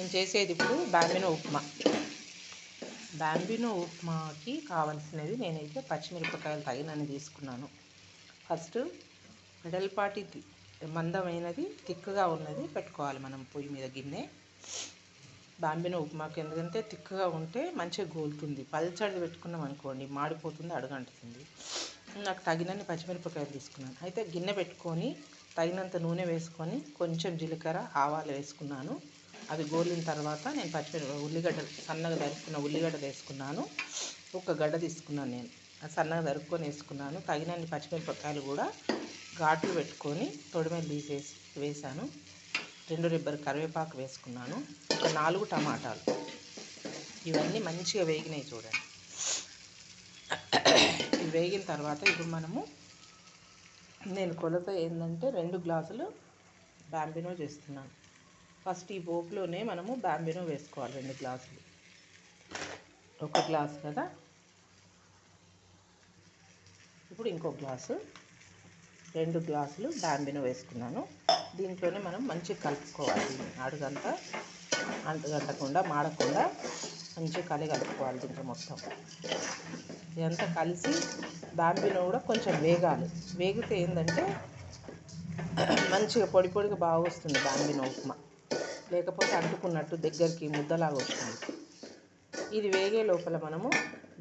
నేను చేసేది ఇప్పుడు బాంబినో ఉప్మా. బాంబినో ఉప్మాకి కావాల్సినవి నేనైతే పచ్చిమిరపకాయలు తగినన్ని తీసుకున్నాను. ఫస్ట్ వెడల్పాటి మందమైనది తిక్కుగా ఉన్నది పెట్టుకోవాలి మనం పొయ్యి మీద గిన్నె. బాంబినో ఉప్మాకి ఎందుకంటే తిక్కుగా ఉంటే మంచిగా గోలుతుంది. పల్చడిది పెట్టుకున్నాం అనుకోండి మాడిపోతుంది, అడుగంటుతుంది. నాకు తగినన్ని పచ్చిమిరపకాయలు తీసుకున్నాను. అయితే గిన్నె పెట్టుకొని తగినంత నూనె వేసుకొని కొంచెం జీలకర్ర ఆవాలు వేసుకున్నాను. అవి గోలిన తర్వాత నేను ఉల్లిగడ్డలు సన్నగా తరుక్కున్న ఉల్లిగడ్డలు వేసుకున్నాను. ఒక గడ్డ తీసుకున్నాను, నేను సన్నగా తరుక్కొని వేసుకున్నాను. తగినన్ని పచ్చిమిరపకాయలు కూడా ఘాట్లు పెట్టుకొని తొడిమెలు తీసేసి వేసాను. 2 రెబ్బలు కరివేపాకు వేసుకున్నాను. ఒక 4 టమాటాలు. ఇవన్నీ మంచిగా వేగినాయి చూడండి. ఇవి వేగిన తర్వాత ఇప్పుడు నేను కొలత ఏంటంటే 2 గ్లాసులు బాంబినో చేస్తున్నాను. ఫస్ట్ ఈ పోపులోనే మనము బాంబినో వేసుకోవాలి. 2 గ్లాసులు, 1 గ్లాసు కదా, ఇప్పుడు ఇంకో గ్లాసు, 2 గ్లాసులు బాంబినో వేసుకున్నాను. దీంట్లోనే మనం మంచిగా కలుపుకోవాలి. అంటుగట్టకుండా మాడకుండా మంచిగా కలుపుకోవాలి. దీంట్లో మొత్తం ఇదంతా కలిసి బాంబినో కూడా కొంచెం వేగాలి. వేగితే ఏంటంటే మంచిగా పొడి పొడిగా బాగా వస్తుంది బాంబినో ఉప్మా. లేకపోతే అంటుకున్నట్టు దగ్గరికి ముద్దలాగా వస్తుంది. ఇది వేగే లోపల మనము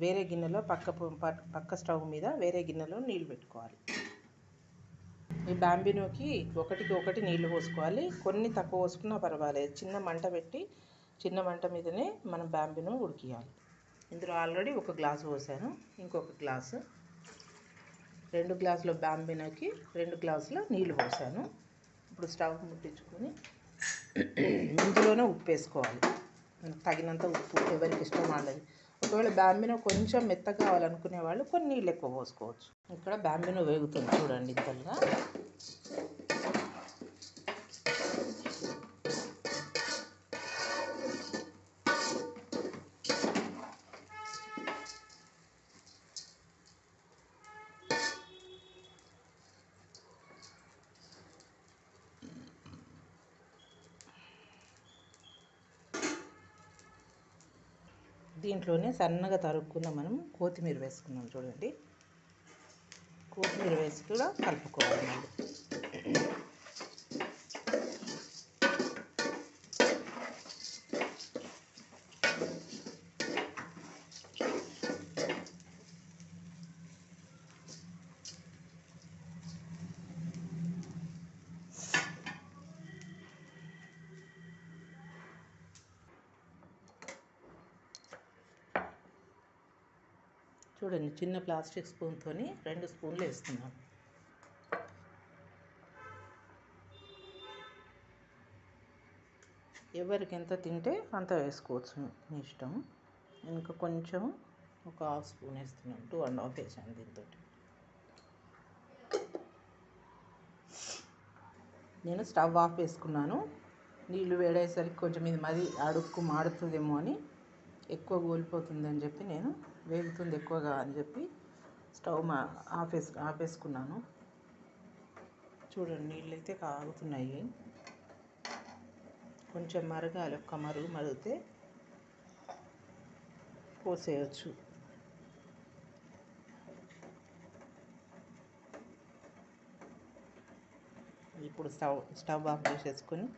వేరే గిన్నెలో పక్క స్టవ్ మీద వేరే గిన్నెలో నీళ్ళు పెట్టుకోవాలి. ఈ బాంబినోకి ఒకటికి ఒకటి నీళ్లు పోసుకోవాలి. కొన్ని తక్కువ పోసుకున్నా పర్వాలేదు. చిన్న మంట మీదనే మనం బాంబినో ఉడికియాలి. ఇందులో ఆల్రెడీ 1 గ్లాసు పోసాను, ఇంకొక గ్లాసు. 2 గ్లాసుల బాంబినోకి 2 గ్లాసుల నీళ్లు పోసాను. ఇప్పుడు స్టవ్ ముట్టించుకొని ఇందులోనే ఉప్పు వేసుకోవాలి. తగినంత ఉప్పు, ఎవరికి ఇష్టం వాళ్ళది. ఒకవేళ బాంబినో కొంచెం మెత్తగా కావాలనుకునే వాళ్ళు కొన్ని నీళ్ళు ఎక్కువ పోసుకోవచ్చు. ఇక్కడ బాంబినో వేగుతుంది చూడండి ఇంతగా. దీంట్లోనే సన్నగా తరుక్కున్న మనం కొత్తిమీర వేసుకున్నాం చూడండి. కొత్తిమీర వేసి కూడా కలుపుకోవాలి. మళ్ళీ చూడండి, చిన్న ప్లాస్టిక్ స్పూన్తో 2 స్పూన్లు వేస్తున్నాను. ఎవరికి ఎంత తింటే అంత వేసుకోవచ్చు, మీ ఇష్టం. ఇంకా కొంచెం ఒక 1/2 స్పూన్ వేస్తున్నాను. 2.5 వేసాను దీంతో. నేను స్టవ్ ఆఫ్ వేసుకున్నాను. నీళ్ళు వేడేసరికి కొంచెం ఇది మరీ అడుక్కు మాడుతుందేమో అని, ఎక్కువ గోలిపోతుందని చెప్పి నేను వేగుతుంది ఎక్కువగా అని చెప్పి స్టవ్ ఆపేసుకున్నాను. చూడండి, నీళ్ళు అయితే కాగుతున్నాయి. కొంచెం మరగాలి. ఒక్క మరుగు మరిగితే పోసేయచ్చు. ఇప్పుడు స్టవ్ ఆఫ్ చేసేసుకొని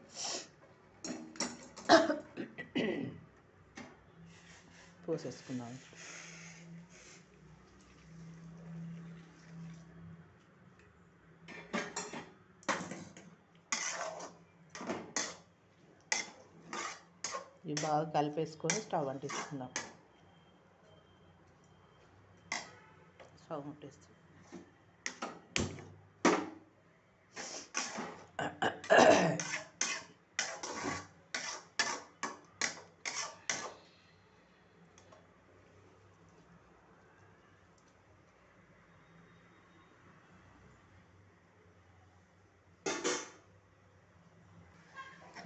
పోసేసుకున్నాను. ఇవి బాగా కలిపేసుకొని స్టవ్ అంటిస్తున్నాం. స్టవ్ ముట్టేస్తాం.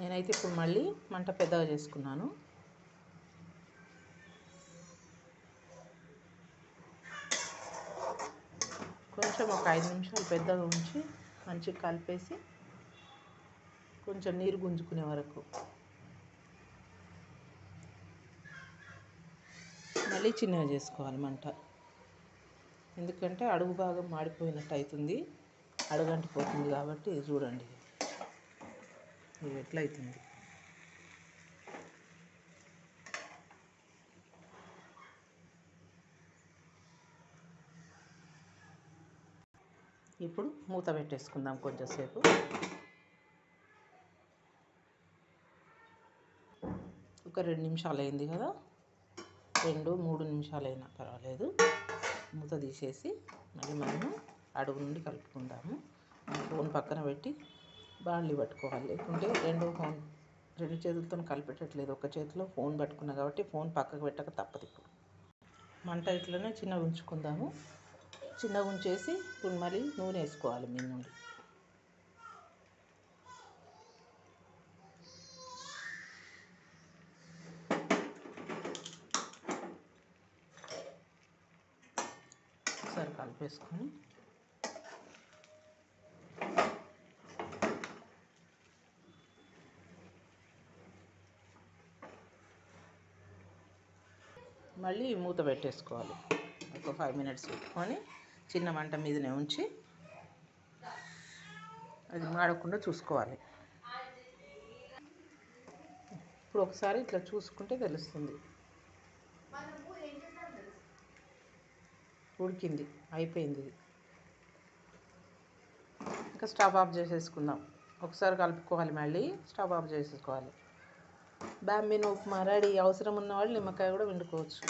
నేనైతే ఇప్పుడు మళ్ళీ మంట పెద్దగా చేసుకున్నాను. కొంచెం ఒక 5 నిమిషాలు పెద్దగా ఉంచి మంచిగా కలిపేసి కొంచెం నీరు గుంజుకునే వరకు మళ్ళీ చిన్నగా చేసుకోవాలి మంట, ఎందుకంటే అడుగు భాగం మాడిపోయినట్టు అవుతుంది, అడుగంటిపోతుంది కాబట్టి. చూడండి ఇది ఎట్లా అవుతుంది. ఇప్పుడు మూత పెట్టేసుకుందాం కొంచెంసేపు. ఒక 2 నిమిషాలు అయింది కదా, 2-3 నిమిషాలు అయినా పర్వాలేదు. మూత తీసేసి మళ్ళీ మనము అడుగు నుండి కలుపుకుందాము. ఫోన్ పక్కన పెట్టి బాండ్లీ పట్టుకోవాలి, లేకుంటే రెండు చేతులతో కలిపేటట్లేదు. ఒక చేతిలో ఫోన్ పట్టుకున్నా కాబట్టి ఫోన్ పక్కకు పెట్టక తప్పదు. ఇప్పుడు మంట ఇట్లనే చిన్నగా ఉంచుకుందాము. చిన్నగా ఉంచేసి ఇప్పుడు మళ్ళీ నూనె వేసుకోవాలి మీ నుండి. ఒకసారి కలిపేసుకొని మళ్ళీ మూత పెట్టేసుకోవాలి. ఒక 5 మినిట్స్ పెట్టుకొని చిన్న మంట మీదనే ఉంచి అది మాడకుండా చూసుకోవాలి. ఇప్పుడు ఒకసారి ఇట్లా చూసుకుంటే తెలుస్తుంది, ఉడికింది, అయిపోయింది. ఇది ఇంకా స్టవ్ ఆఫ్ చేసేసుకుందాం. ఒకసారి కలుపుకోవాలి, మళ్ళీ స్టవ్ ఆఫ్ చేసేసుకోవాలి. Bambino upma ready. అవసరం ఉన్నవాళ్ళు నిమ్మకాయ కూడా పిండుకోవచ్చు.